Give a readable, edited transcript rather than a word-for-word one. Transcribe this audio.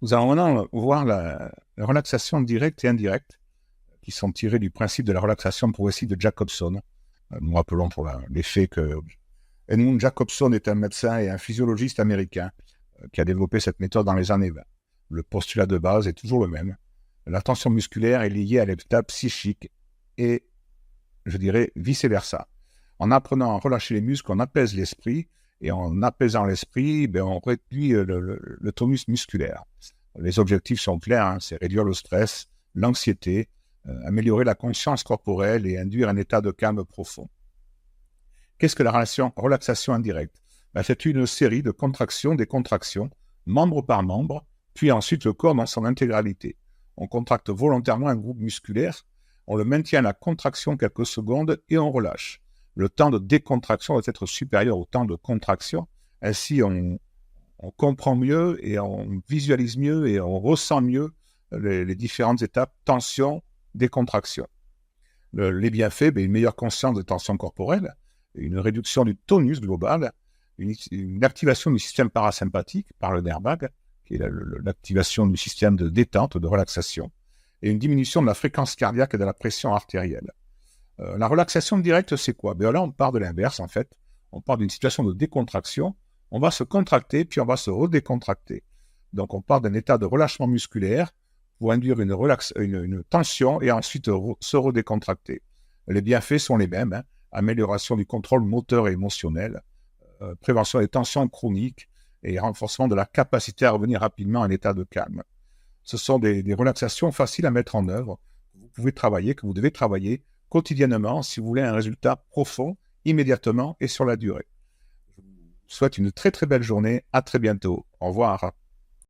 Nous allons maintenant voir la relaxation directe et indirecte qui sont tirées du principe de la relaxation progressive de Jacobson. Nous rappelons pour les faits que Edmund Jacobson est un médecin et un physiologiste américain qui a développé cette méthode dans les années 20. Le postulat de base est toujours le même. La tension musculaire est liée à l'état psychique et, je dirais, vice-versa. En apprenant à relâcher les muscles, on apaise l'esprit et en apaisant l'esprit, on réduit le tonus musculaire. Les objectifs sont clairs, hein, c'est réduire le stress, l'anxiété, améliorer la conscience corporelle et induire un état de calme profond. Qu'est-ce que la relaxation indirecte? C'est une série de contractions, décontractions, membre par membre, puis ensuite le corps dans son intégralité. On contracte volontairement un groupe musculaire, on le maintient à la contraction quelques secondes et on relâche. Le temps de décontraction doit être supérieur au temps de contraction. Ainsi, on comprend mieux et on visualise mieux et on ressent mieux les différentes étapes, tension, décontraction. Les bienfaits, une meilleure conscience des tensions corporelles, une réduction du tonus global, une activation du système parasympathique par le nerf vague, qui est l'activation du système de détente, de relaxation, et une diminution de la fréquence cardiaque et de la pression artérielle. La relaxation directe, c'est quoi? Là, on part de l'inverse, en fait. On part d'une situation de décontraction. On va se contracter, puis on va se redécontracter. Donc, on part d'un état de relâchement musculaire pour induire une tension et ensuite se redécontracter. Les bienfaits sont les mêmes, hein. Amélioration du contrôle moteur et émotionnel, prévention des tensions chroniques et renforcement de la capacité à revenir rapidement à un état de calme. Ce sont des relaxations faciles à mettre en œuvre, que vous pouvez travailler, que vous devez travailler quotidiennement si vous voulez un résultat profond, immédiatement et sur la durée. Je vous souhaite une très très belle journée. À très bientôt. Au revoir.